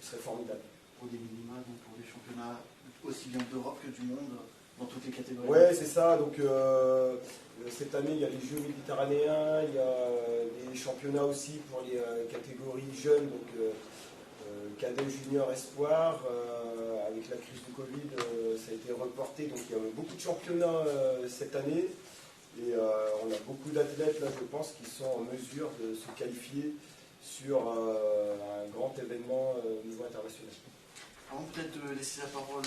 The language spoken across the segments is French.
ce serait formidable. Pour des minima, donc pour des championnats aussi bien d'Europe que du monde, dans toutes les catégories. Ouais, c'est ça. Donc cette année, il y a les Jeux méditerranéens, il y a des championnats aussi pour les catégories jeunes, donc cadet, junior, espoir. Avec la crise du Covid, ça a été reporté, donc il y a beaucoup de championnats cette année. Et on a beaucoup d'athlètes, là, je pense, qui sont en mesure de se qualifier sur un grand événement au niveau international. Avant peut-être de laisser la parole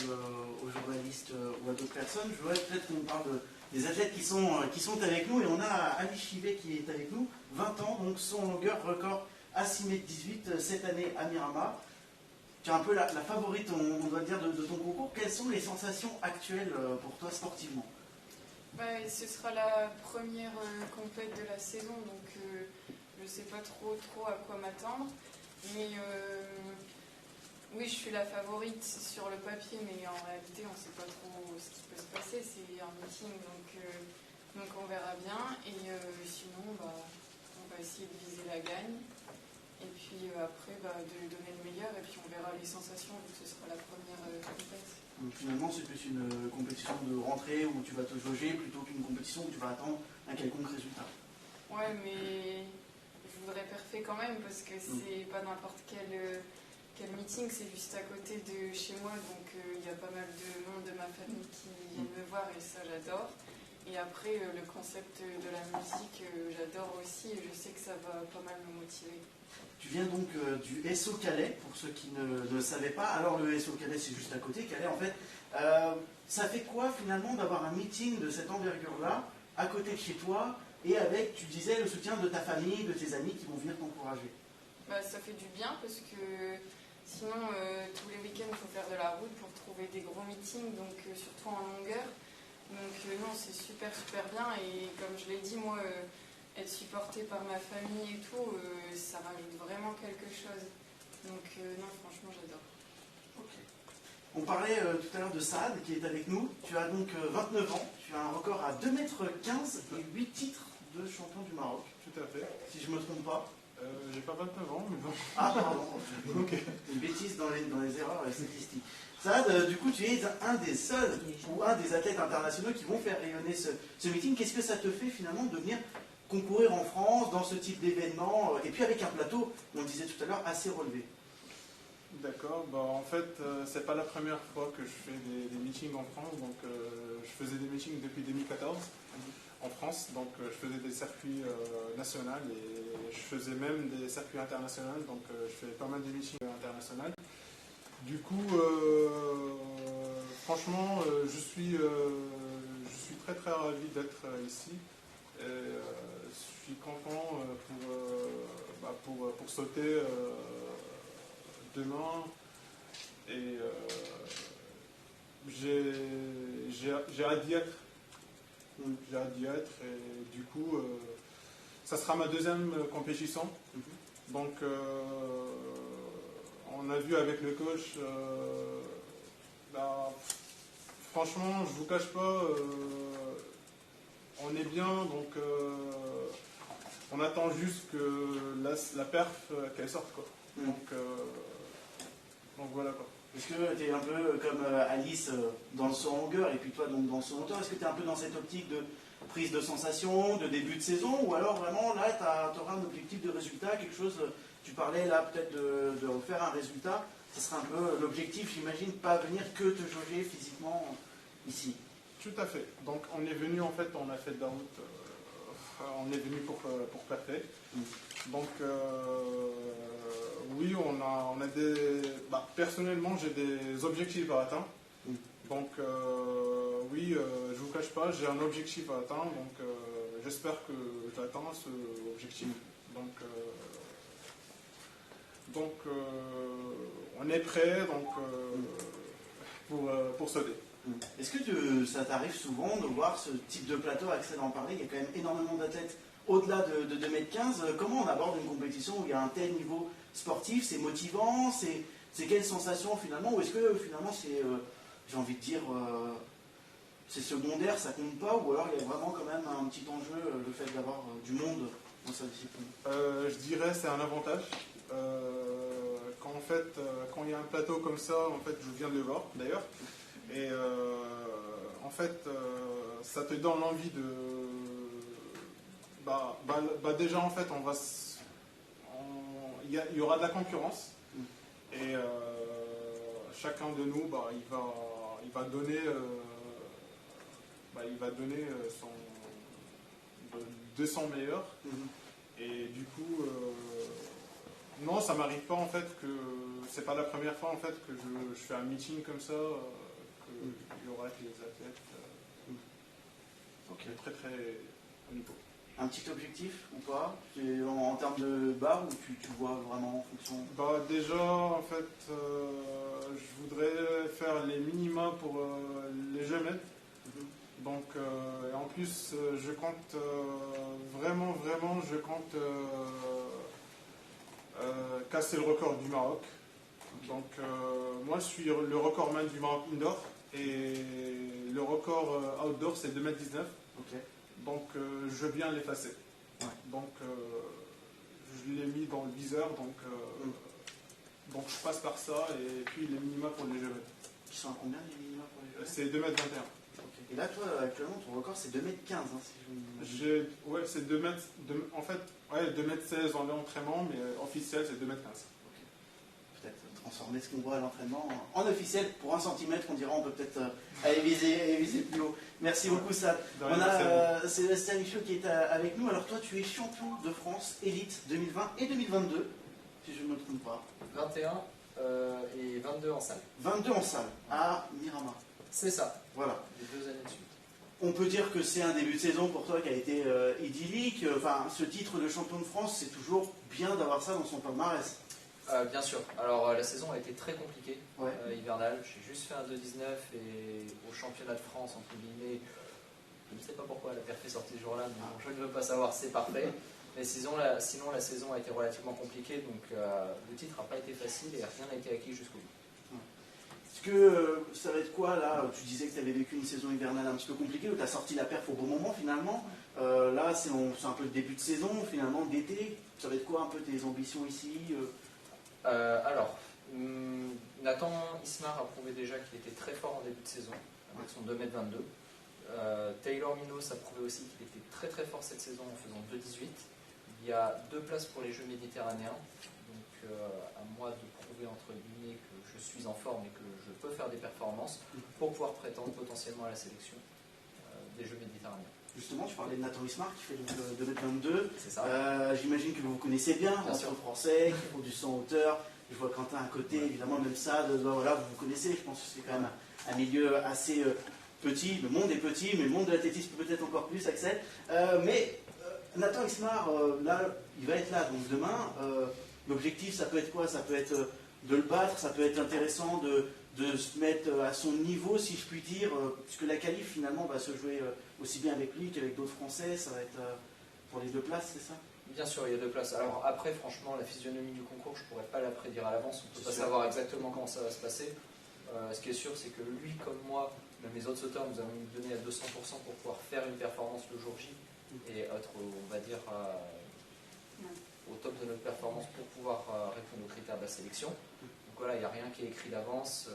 aux journalistes ou à d'autres personnes, je voudrais peut-être qu'on parle des athlètes qui sont avec nous. Et on a Ali Chivet qui est avec nous, 20 ans, donc son longueur record à 6,18 m cette année à Miramar. Tu es un peu la favorite, on doit dire, de ton concours. Quelles sont les sensations actuelles pour toi sportivement? Ce sera la première compète de la saison, donc je ne sais pas trop à quoi m'attendre. Mais oui, je suis la favorite sur le papier, mais en réalité, on ne sait pas trop ce qui peut se passer. C'est un meeting, donc on verra bien. Et sinon, on va essayer de viser la gagne. Et puis après, de donner le meilleur. Et puis on verra les sensations, vu que ce sera la première compète. Donc finalement, c'est plus une compétition de rentrée où tu vas te jauger plutôt qu'une compétition où tu vas attendre un quelconque résultat. Ouais, mais je voudrais parfait quand même parce que c'est pas n'importe quel meeting, c'est juste à côté de chez moi, donc il y a pas mal de monde de ma famille qui viennent me voir et ça j'adore. Et après, le concept de la musique, j'adore aussi et je sais que ça va pas mal me motiver. Tu viens donc du SO Calais, pour ceux qui ne le savaient pas. Alors le SO Calais, c'est juste à côté. Calais, en fait, ça fait quoi finalement d'avoir un meeting de cette envergure-là, à côté de chez toi, et avec, tu disais, le soutien de ta famille, de tes amis qui vont venir t'encourager? Ça fait du bien parce que sinon, tous les week-ends, il faut faire de la route pour trouver des gros meetings, donc surtout en longueur. Donc non, c'est super bien. Et comme je l'ai dit, moi, être supportée par ma famille et tout, ça rajoute vraiment quelque chose. Donc non, franchement, j'adore. Okay. On parlait tout à l'heure de Saad qui est avec nous. Tu as donc 29 ans, tu as un record à 2,15 m et 8 titres de champion du Maroc. Tout à fait. Si je ne me trompe pas. J'ai pas 29 ans, mais bon. Ah, pardon. Okay. Une bêtise dans les erreurs statistiques. Saad, du coup, tu es un des seuls ou un des athlètes internationaux qui vont faire rayonner ce meeting. Qu'est-ce que ça te fait finalement de venir concourir en France dans ce type d'événement et puis avec un plateau, on le disait tout à l'heure, assez relevé? D'accord, en fait, c'est pas la première fois que je fais des meetings en France. Donc, je faisais des meetings depuis 2014 en France. Donc, je faisais des circuits nationaux et je faisais même des circuits internationaux. Donc, je fais pas mal de meetings internationaux. Du coup, franchement, je suis très ravi d'être ici. Et, je suis content pour sauter demain. Et j'ai hâte d'y être. J'ai hâte d'y être. Et du coup, ça sera ma deuxième compétition. Donc, on a vu avec le coach, franchement, je vous cache pas, on est bien, donc on attend juste que la perf qu'elle sorte, quoi. Donc voilà, quoi. Est-ce que tu es un peu comme Alice dans le saut en longueur et puis toi donc dans le saut en hauteur? Est-ce que tu es un peu dans cette optique de prise de sensation, de début de saison, ou alors vraiment là tu auras un objectif de résultat, quelque chose, tu parlais là peut-être de refaire un résultat, ce sera un peu l'objectif, j'imagine, pas venir que te jauger physiquement ici? Tout à fait. Donc on est venu, en fait, on a fait de la route, on est venu pour perfer. Donc oui, on a des... personnellement, j'ai des objectifs à atteindre. Donc oui, je ne vous cache pas, j'ai un objectif à atteindre. Donc j'espère que j'atteins ce objectif. Donc on est prêt pour sauter. Est-ce que ça t'arrive souvent de voir ce type de plateau, Axel en parlait, il y a quand même énormément d'athlètes au-delà de 2,15 m. Comment on aborde une compétition où il y a un tel niveau sportif? C'est motivant? C'est quelle sensation finalement? Ou est-ce que finalement c'est, j'ai envie de dire, c'est secondaire, ça compte pas? Ou alors il y a vraiment quand même un petit enjeu, le fait d'avoir du monde dans sa discipline? Je dirais c'est un avantage. Quand on fait, quand il y a un plateau comme ça, en fait, je viens de le voir d'ailleurs. Et en fait, ça te donne l'envie de... déjà, en fait, il y aura de la concurrence. Et chacun de nous, il va donner de son meilleur. Et du coup, non, ça m'arrive pas en fait que c'est pas la première fois en fait que je fais un meeting comme ça, qu'il y aura avec les athlètes très très haut niveau. Un petit objectif ou pas en termes de barre ou tu vois vraiment en fonction? Déjà, en fait, je voudrais faire les minima pour les jeux med. Donc, et en plus, je compte vraiment, je compte casser le record du Maroc. Donc, moi, je suis le recordman du Maroc indoor et le record outdoor, c'est 2,19 m. Donc, je veux bien l'effacer. Donc, je l'ai mis dans le viseur. Donc, je passe par ça et puis les minima pour les jeux. Qui sont à combien les minima pour les jeux? C'est 2,21 m. Et là, toi, actuellement, ton record, c'est 2,15 m. Ouais, c'est 2 m. En fait, 2,16 m en l'entraînement, mais officiel, c'est 2,15 m. Peut-être transformer ce qu'on voit à l'entraînement en officiel. Pour 1 cm, on dira, on peut peut-être aller viser plus haut. Merci beaucoup, Sad. On a Sébastien Michaud qui est avec nous. Alors, toi, tu es champion de France élite 2020 et 2022, si je ne me trompe pas. 21 et 22 en salle. 22 en salle, à Miramar. C'est ça. Voilà. Les 2 années de suite. On peut dire que c'est un début de saison pour toi qui a été idyllique. Enfin, ce titre de champion de France, c'est toujours bien d'avoir ça dans son palmarès. Bien sûr. Alors, la saison a été très compliquée, hivernale. J'ai juste fait un 2,19 et au championnat de France, entre guillemets, je ne sais pas pourquoi la perf est sortie ce jour-là, mais bon, je ne veux pas savoir, c'est parfait. Mais sinon, la saison a été relativement compliquée, donc le titre n'a pas été facile et rien n'a été acquis jusqu'au bout. Est-ce que ça va être quoi là? Tu disais que tu avais vécu une saison hivernale un petit peu compliquée, où tu as sorti la perf au bon moment finalement. Là, c'est un peu le début de saison, finalement, d'été. Ça va être quoi un peu tes ambitions ici? Alors, Nathan Ismar a prouvé déjà qu'il était très fort en début de saison, avec son 2,22 m. Taylor Minos a prouvé aussi qu'il était très très fort cette saison en faisant 2,18 m. Il y a 2 places pour les Jeux méditerranéens, donc à moi de prouver entre guillemets que je suis en forme et que je peux faire des performances pour pouvoir prétendre potentiellement à la sélection des Jeux méditerranéens. Justement, tu parlais de Nathan Ismar qui fait le 2,22 m. C'est ça. J'imagine que vous vous connaissez bien entre Français qui font du 100 hauteur. Je vois Quentin à côté, évidemment, même ça, voilà, vous vous connaissez. Je pense que c'est quand même un milieu assez petit. Le monde est petit, mais le monde de l'athlétisme peut-être encore plus, Axel. Mais Nathan Ismar, là, il va être là. Donc demain, l'objectif, ça peut être quoi? Ça peut être de le battre, ça peut être intéressant de se mettre à son niveau, si je puis dire, puisque la qualif, finalement, va se jouer aussi bien avec lui qu'avec d'autres Français. Ça va être pour les 2 places, c'est ça? Bien sûr, il y a 2 places. Alors après, franchement, la physionomie du concours, je ne pourrais pas la prédire à l'avance. On ne peut pas savoir exactement comment ça va se passer. Ce qui est sûr, c'est que lui, comme moi, même les autres sauteurs, nous allons nous donner à 200% pour pouvoir faire une performance le jour J et être, on va dire, au top de notre performance pour pouvoir répondre aux critères de la sélection. Donc voilà, il n'y a rien qui est écrit d'avance.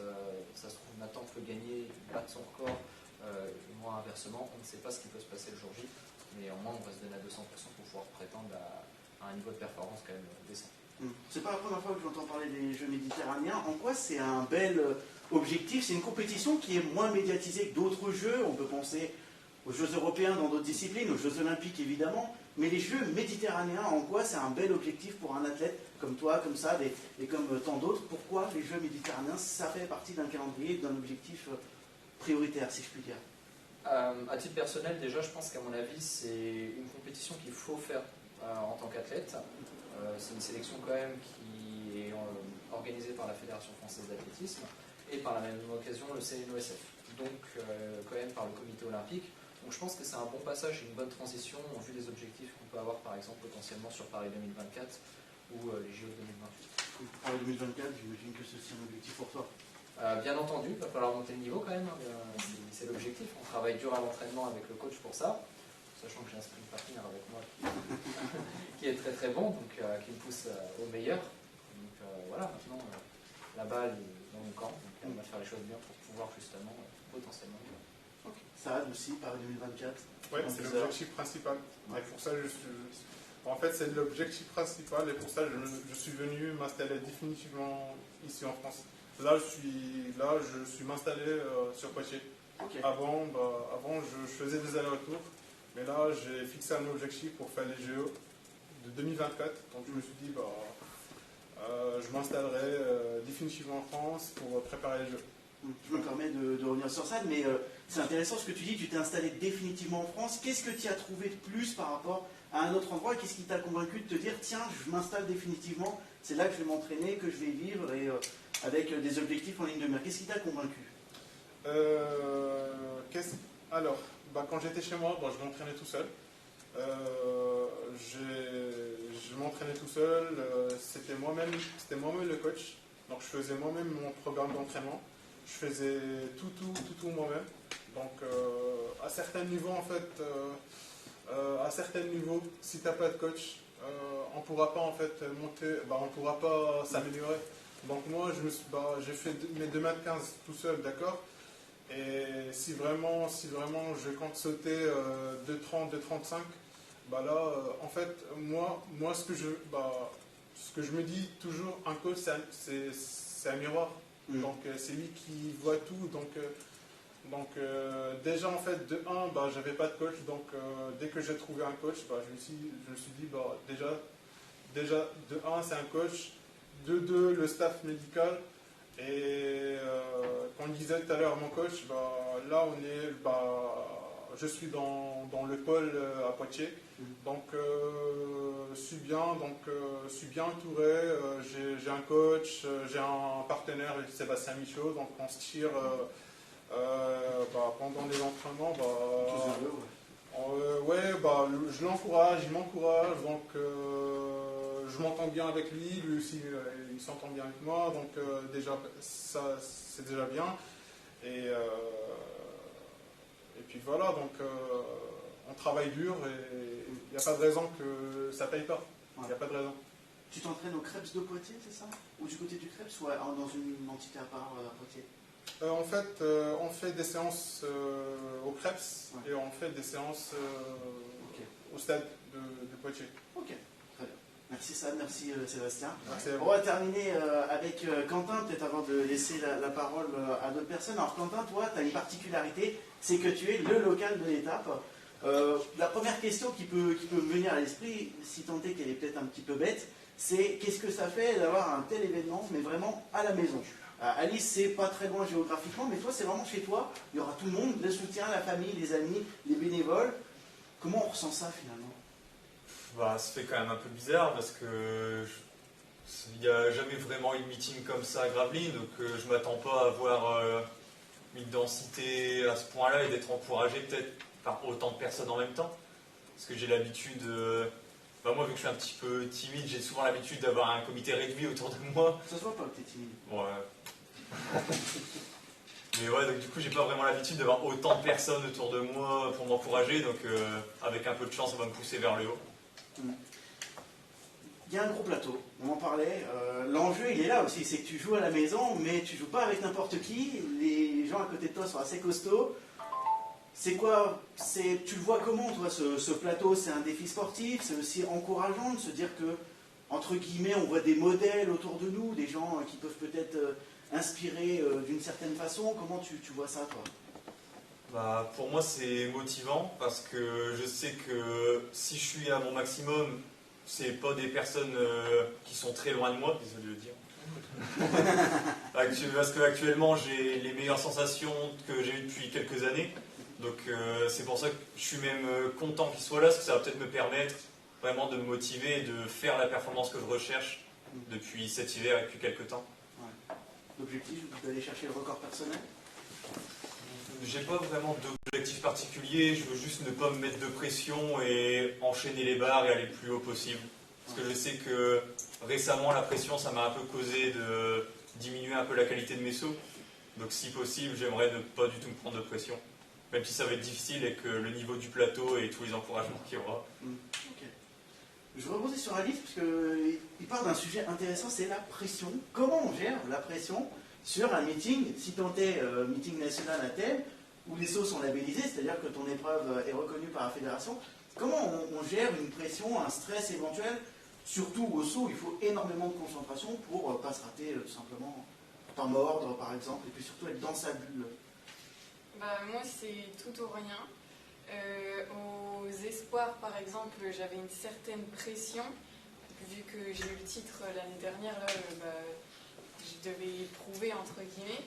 Ça se trouve, Nathan peut gagner, battre son record, et moi inversement. On ne sait pas ce qui peut se passer le jour J, mais au moins on va se donner à 200% pour pouvoir prétendre à un niveau de performance quand même décent. C'est pas la première fois que j'entends parler des Jeux méditerranéens. En quoi c'est un bel objectif? C'est une compétition qui est moins médiatisée que d'autres jeux. On peut penser aux Jeux européens dans d'autres disciplines, aux Jeux olympiques évidemment. Mais les Jeux méditerranéens, en quoi c'est un bel objectif pour un athlète comme toi, comme ça, et comme tant d'autres? Pourquoi les Jeux méditerranéens, ça fait partie d'un calendrier, d'un objectif prioritaire, si je puis dire? À titre personnel, déjà, je pense qu'à mon avis, c'est une compétition qu'il faut faire en tant qu'athlète. C'est une sélection quand même qui est organisée par la Fédération française d'athlétisme et par la même occasion le CNOSF, donc quand même par le comité olympique. Donc je pense que c'est un bon passage et une bonne transition en vue des objectifs qu'on peut avoir par exemple potentiellement sur Paris 2024 ou les JO 2028. Paris 2024, j'imagine que c'est un objectif pour toi. Bien entendu, il va falloir monter le niveau quand même, c'est l'objectif. On travaille dur à l'entraînement avec le coach pour ça, sachant que j'ai un sprint partner avec moi qui est très très bon, donc qui me pousse au meilleur. Donc voilà, maintenant balle dans mon camp. Donc on va faire les choses bien pour pouvoir justement potentiellement. Saad aussi, Paris 2024. Oui, c'est l'objectif principal. Et pour ça, en fait, c'est l'objectif principal et pour ça, je suis venu m'installer définitivement ici en France. Là, je suis m'installer sur Poitiers. Okay. Avant, je faisais des allers-retours, mais là, j'ai fixé un objectif pour faire les JO de 2024. Donc, je me suis dit, je m'installerai définitivement en France pour préparer les Jeux. Je me permets de revenir sur ça, mais c'est intéressant ce que tu dis, tu t'es installé définitivement en France. Qu'est-ce que tu as trouvé de plus par rapport à un autre endroit? Qu'est-ce qui t'a convaincu de te dire, tiens, je m'installe définitivement, c'est là que je vais m'entraîner, que je vais vivre, et avec des objectifs en ligne de mire? Qu'est-ce qui t'a convaincu? Alors, quand j'étais chez moi, je m'entraînais tout seul. Je m'entraînais tout seul, c'était moi-même le coach. Donc je faisais moi-même mon programme d'entraînement. Je faisais tout moi-même. Donc à certains niveaux, en fait, si tu n'as pas de coach, on ne pourra pas en fait monter, on ne pourra pas s'améliorer. Donc moi, j'ai fait mes 2,15 m tout seul, d'accord. Et si vraiment je compte sauter 2,30, 2,35, là, en fait, moi ce que je me dis toujours, un coach, c'est un miroir. Donc c'est lui qui voit tout. Donc déjà en fait de 1, j'avais pas de coach. Donc dès que j'ai trouvé un coach, je me suis dit déjà de 1 c'est un coach, de 2 le staff médical. Et comme disait tout à l'heure mon coach, là on est, je suis dans le pôle à Poitiers. Donc je suis bien entouré, j'ai un coach, j'ai un partenaire, Sébastien Michaud, donc on se tire pendant les entraînements. Je l'encourage, il m'encourage, donc je m'entends bien avec lui aussi il s'entend bien avec moi, donc déjà ça c'est déjà bien. Et puis voilà, donc on travaille dur et il n'y a pas de raison que ça ne paye pas. Il n'y a pas de raison. Tu t'entraînes au Krebs de Poitiers, c'est ça? Ou du côté du Krebs ou dans une entité à part à Poitiers? En fait, on fait des séances au Krebs et on fait des séances au stade de Poitiers. Ok, très bien. Merci Sam, merci Sébastien. Merci on va terminer avec Quentin, peut-être avant de laisser la parole à d'autres personnes. Alors Quentin, toi, tu as une particularité, c'est que tu es le local de l'étape. La première question qui peut me venir à l'esprit, si tant est qu'elle est peut-être un petit peu bête, c'est qu'est-ce que ça fait d'avoir un tel événement, mais vraiment à la maison? Alice, c'est pas très loin géographiquement, mais toi, c'est vraiment chez toi. Il y aura tout le monde, le soutien, la famille, les amis, les bénévoles. Comment on ressent ça finalement? Ça fait quand même un peu bizarre parce que il n'y a jamais vraiment eu de meeting comme ça à Gravelines, donc je ne m'attends pas à avoir une densité à ce point-là et d'être encouragé peut-être par autant de personnes en même temps. Parce que j'ai l'habitude, moi vu que je suis un petit peu timide, j'ai souvent l'habitude d'avoir un comité réduit autour de moi. Ça se voit pas que tu es timide. Ouais. Mais ouais, donc du coup j'ai pas vraiment l'habitude d'avoir autant de personnes autour de moi pour m'encourager, donc avec un peu de chance ça va me pousser vers le haut. Il y a un gros plateau, on en parlait. L'enjeu il est là aussi, c'est que tu joues à la maison, mais tu joues pas avec n'importe qui. Les gens à côté de toi sont assez costauds. C'est quoi, tu le vois comment toi ce plateau? C'est un défi sportif, c'est aussi encourageant de se dire que, entre guillemets, on voit des modèles autour de nous, des gens qui peuvent peut-être inspirer d'une certaine façon. Comment tu vois ça toi? Pour moi c'est motivant parce que je sais que si je suis à mon maximum, c'est pas des personnes qui sont très loin de moi, désolé de le dire. Parce qu'actuellement j'ai les meilleures sensations que j'ai eues depuis quelques années. Donc c'est pour ça que je suis même content qu'il soit là, parce que ça va peut-être me permettre vraiment de me motiver et de faire la performance que je recherche depuis cet hiver et depuis quelques temps. Ouais. L'objectif, c'est d'aller chercher le record personnel? J'ai pas vraiment d'objectif particulier, je veux juste ne pas me mettre de pression et enchaîner les barres et aller le plus haut possible. Parce que je sais que récemment la pression ça m'a un peu causé de diminuer un peu la qualité de mes sauts. Donc si possible j'aimerais ne pas du tout me prendre de pression. Même si ça va être difficile et que le niveau du plateau et tous les encouragements qu'il y aura. Okay. Je rebondis sur Alice, parce qu'il parle d'un sujet intéressant, c'est la pression. Comment on gère la pression sur un meeting, si tant est meeting national à Thèbes, où les sauts sont labellisés, c'est-à-dire que ton épreuve est reconnue par la fédération. Comment on gère une pression, un stress éventuel, surtout au saut, il faut énormément de concentration pour ne pas se rater tout simplement, pas mordre par exemple, et puis surtout être dans sa bulle. Moi, c'est tout ou rien. Aux espoirs, par exemple, j'avais une certaine pression, vu que j'ai eu le titre l'année dernière, là, je devais prouver, entre guillemets.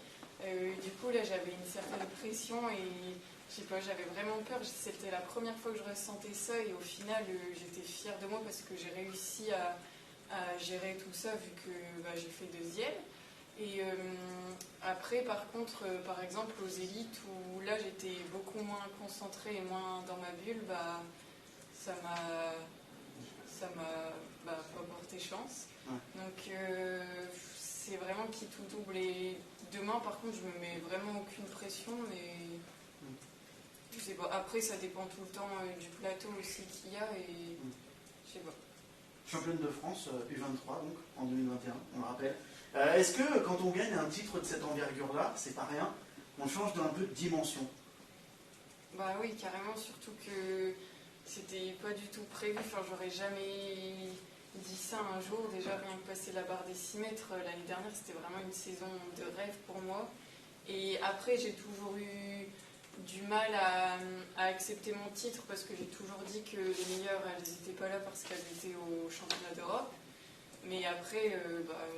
Du coup, là, j'avais une certaine pression et je sais pas, j'avais vraiment peur. C'était la première fois que je ressentais ça et au final, j'étais fière de moi parce que j'ai réussi à gérer tout ça, vu que j'ai fait deuxième. Et après, par contre, par exemple, aux élites, où là j'étais beaucoup moins concentrée et moins dans ma bulle, ça m'a pas porté chance. Ouais. Donc c'est vraiment qui tout double. Et demain, par contre, je me mets vraiment aucune pression. Et je sais pas. Après, ça dépend tout le temps du plateau aussi qu'il y a. Et je sais pas. Championne de France U23 donc en 2021, on le rappelle. Est-ce que quand on gagne un titre de cette envergure-là, c'est pas rien, on change d'un peu de dimension? Oui, carrément, surtout que c'était pas du tout prévu. Enfin, j'aurais jamais dit ça un jour. Déjà, rien que passer la barre des 6 mètres l'année dernière, c'était vraiment une saison de rêve pour moi. Et après, j'ai toujours eu du mal à accepter mon titre parce que j'ai toujours dit que les meilleures, elles n'étaient pas là parce qu'elles étaient au championnat d'Europe. Mais après,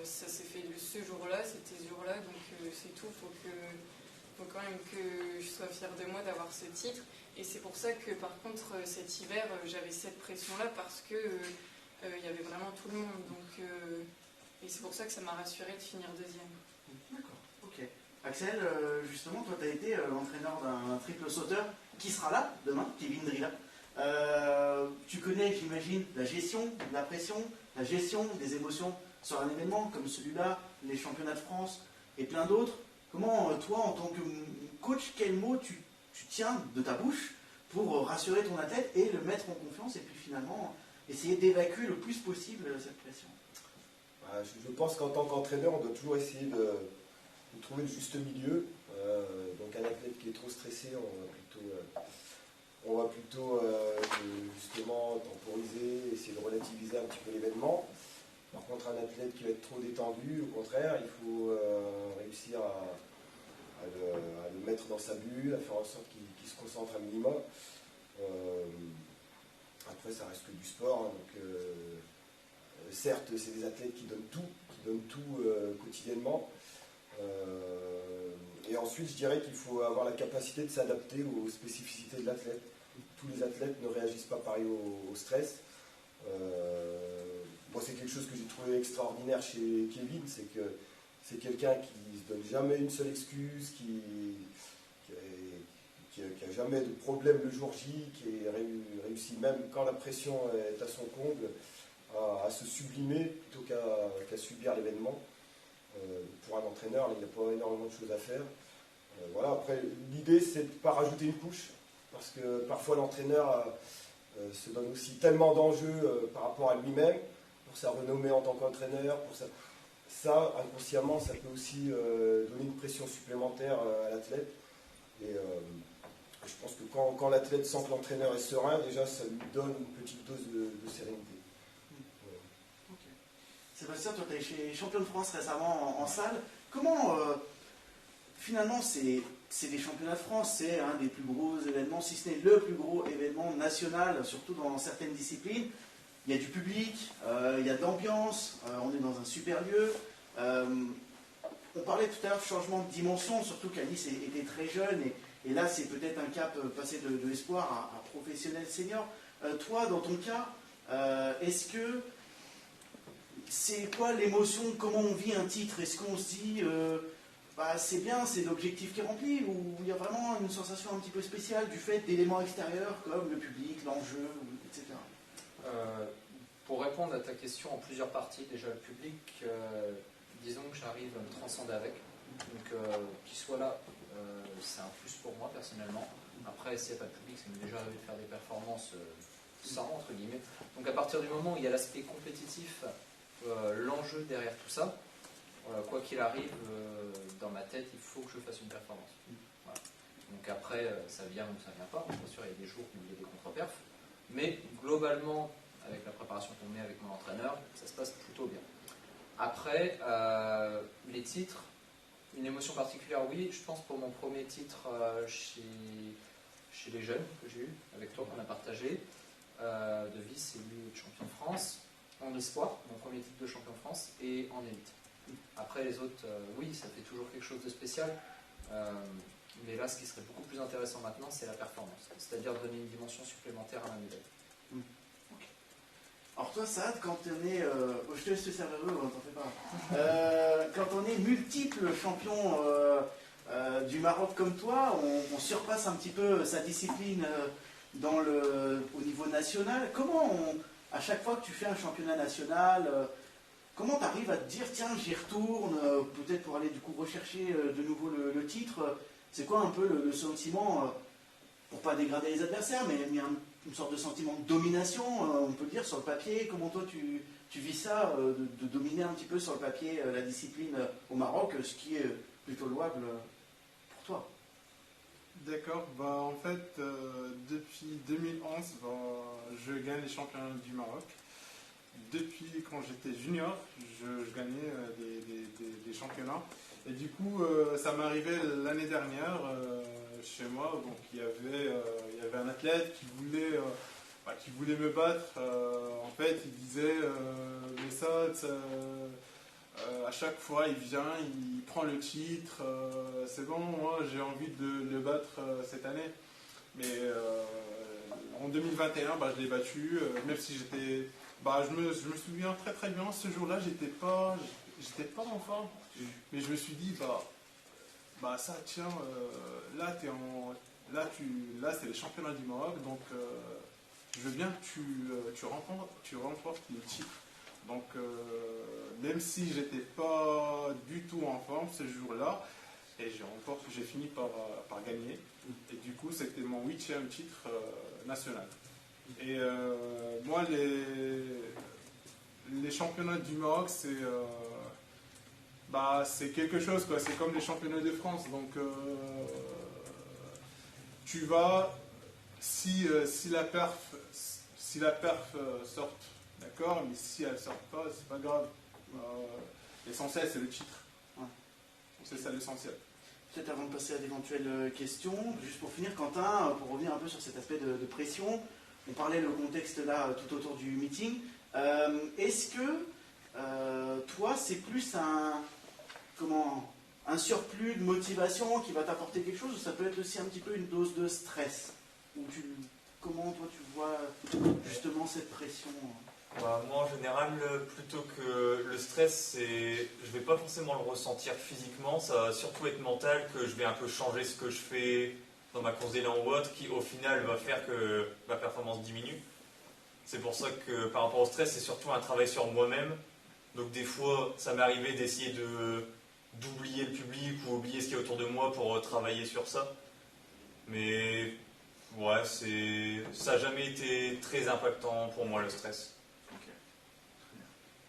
ça s'est fait ce jour-là, c'était ce jour-là, donc c'est tout. Faut quand même que je sois fière de moi d'avoir ce titre. Et c'est pour ça que, par contre, cet hiver, j'avais cette pression-là parce que il y avait vraiment tout le monde. Donc, et c'est pour ça que ça m'a rassurée de finir deuxième. D'accord, ok. Axel, justement, toi, tu as été l'entraîneur d'un triple sauteur qui sera là demain, Kevin Drilla. Tu connais, j'imagine, la gestion de la pression, la gestion des émotions sur un événement comme celui-là, les championnats de France et plein d'autres. Comment, toi, en tant que coach, quel mot tu tiens de ta bouche pour rassurer ton athlète et le mettre en confiance et puis finalement essayer d'évacuer le plus possible cette pression? Je pense qu'en tant qu'entraîneur, on doit toujours essayer de trouver le juste milieu. Donc un athlète qui est trop stressé, on va plutôt justement temporiser, essayer de relativiser un petit peu l'événement. Par contre, un athlète qui va être trop détendu, au contraire, il faut réussir à le mettre dans sa bulle, à faire en sorte qu'il se concentre un minimum. Après, ça reste que du sport, hein, donc certes, c'est des athlètes qui donnent tout quotidiennement. Et ensuite, je dirais qu'il faut avoir la capacité de s'adapter aux spécificités de l'athlète. Tous les athlètes ne réagissent pas pareil au stress. Moi, c'est quelque chose que j'ai trouvé extraordinaire chez Kevin, c'est que c'est quelqu'un qui ne se donne jamais une seule excuse, qui n'a jamais de problème le jour J, qui réussit même quand la pression est à son comble, à se sublimer plutôt qu'à subir l'événement. Pour un entraîneur, il n'y a pas énormément de choses à faire. Voilà. Après, l'idée, c'est de ne pas rajouter une couche, parce que parfois l'entraîneur se donne aussi tellement d'enjeux par rapport à lui-même, pour sa renommée en tant qu'entraîneur, ça, inconsciemment, ça peut aussi donner une pression supplémentaire à l'athlète. Et je pense que quand l'athlète sent que l'entraîneur est serein, déjà, ça lui donne une petite dose de sérénité. Okay. Sébastien, toi, tu es chez Champion de France récemment en salle. Comment, finalement, c'est des championnats de France, c'est un des plus gros événements, si ce n'est le plus gros événement national, surtout dans certaines disciplines. Il y a du public, il y a de l'ambiance, on est dans un super lieu. On parlait tout à l'heure de changement de dimension, surtout qu'Alice était très jeune, et là c'est peut-être un cap passé de l'espoir à professionnel senior. Toi, dans ton cas, est-ce que c'est quoi l'émotion? Comment on vit un titre? Est-ce qu'on se dit c'est bien, c'est l'objectif qui est rempli, ou il y a vraiment une sensation un petit peu spéciale du fait d'éléments extérieurs comme le public, l'enjeu, etc. Pour répondre à ta question en plusieurs parties, déjà le public, disons que j'arrive à me transcender avec, donc qu'il soit là, c'est un plus pour moi personnellement. Après, s'il n'y a pas de public, ça m'est déjà arrivé de faire des performances sans, entre guillemets. Donc à partir du moment où il y a l'aspect compétitif, l'enjeu derrière tout ça, quoi qu'il arrive, dans ma tête, il faut que je fasse une performance. Voilà. Donc après, ça vient ou ça vient pas. Bien sûr, il y a des jours où il y a des contre-perfs. Mais globalement, avec la préparation qu'on met avec mon entraîneur, ça se passe plutôt bien. Après, les titres, une émotion particulière, oui. Je pense pour mon premier titre chez les jeunes que j'ai eu, avec toi, qu'on a partagé, de vice et lui de champion de France, en espoir, mon premier titre de champion de France, et en élite. Après les autres, oui, ça fait toujours quelque chose de spécial. Mais là, ce qui serait beaucoup plus intéressant maintenant, c'est la performance. C'est-à-dire donner une dimension supplémentaire à ma médaille. Okay. Alors toi, Saad, quand on est... je te laisse te servir, t'en fais pas. Quand on est multiple champion du Maroc comme toi, on surpasse un petit peu sa discipline au niveau national. Comment, à chaque fois que tu fais un championnat national, comment tu arrives à te dire, tiens, j'y retourne, peut-être pour aller du coup rechercher de nouveau le titre? C'est quoi un peu le sentiment, pour pas dégrader les adversaires, mais il y a une sorte de sentiment de domination, on peut le dire, sur le papier. Comment toi tu vis ça, de dominer un petit peu sur le papier la discipline au Maroc, ce qui est plutôt louable pour toi? D'accord, en fait, depuis 2011, je gagne les championnats du Maroc. Depuis quand j'étais junior, je gagnais des championnats. Et du coup, ça m'est arrivé l'année dernière chez moi. Donc, il y avait un athlète qui voulait me battre. En fait, il disait mais ça, à chaque fois, il vient, il prend le titre. C'est bon, moi, j'ai envie de le battre cette année. Mais en 2021, je l'ai battu, même si j'étais... je me souviens très très bien, ce jour-là, j'étais pas en forme. Mais je me suis dit, ça, tiens, là, c'est les championnats du Maroc, donc je veux bien que tu remportes le titre. Donc, même si j'étais pas du tout en forme ce jour-là, et j'ai fini par gagner. Et du coup, c'était mon 8e titre national. Et moi, les championnats du Maroc, c'est quelque chose, quoi. C'est comme les championnats de France. Donc, tu vas, si la perf sort, d'accord, mais si elle ne sort pas, c'est pas grave. L'essentiel, c'est le titre. Ouais. C'est ça l'essentiel. Peut-être avant de passer à d'éventuelles questions, juste pour finir, Quentin, pour revenir un peu sur cet aspect de pression, on parlait le contexte là tout autour du meeting. Est-ce que toi, c'est plus un surplus de motivation qui va t'apporter quelque chose, ou ça peut être aussi un petit peu une dose de stress? Comment toi tu vois justement cette pression? Moi en général, plutôt que le stress, je ne vais pas forcément le ressentir physiquement, ça va surtout être mental, que je vais un peu changer ce que je fais dans ma course d'élan ou autre, qui au final va faire que ma performance diminue. C'est pour ça que par rapport au stress, c'est surtout un travail sur moi-même. Donc des fois, ça m'est arrivé d'essayer d'oublier le public ou oublier ce qu'il y a autour de moi pour travailler sur ça. Mais ouais, ça n'a jamais été très impactant pour moi le stress. Ok, très bien,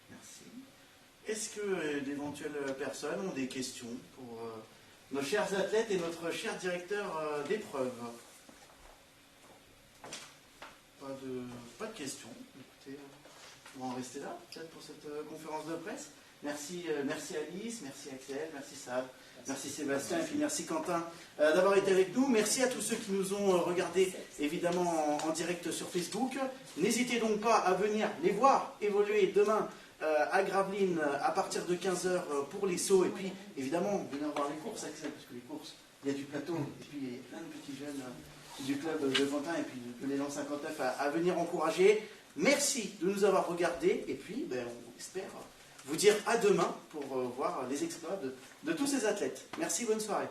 merci. Est-ce que d'éventuelles personnes ont des questions pour nos chers athlètes et notre cher directeur d'épreuve? Pas de questions. Écoutez, on va en rester là, peut-être pour cette conférence de presse. Merci Alice, merci Axel, merci Saad, merci Sébastien et puis merci Quentin d'avoir été avec nous. Merci à tous ceux qui nous ont regardés évidemment en direct sur Facebook. N'hésitez donc pas à venir les voir évoluer demain à Gravelines à partir de 15h pour les sauts. Et puis évidemment, venez voir les courses, Axel, parce que les courses, il y a du plateau et puis il y a plein de petits jeunes du club de Quentin et puis de l'élan 59 à venir encourager. Merci de nous avoir regardés et puis on espère vous dire à demain pour voir les exploits de tous ces athlètes. Merci, bonne soirée.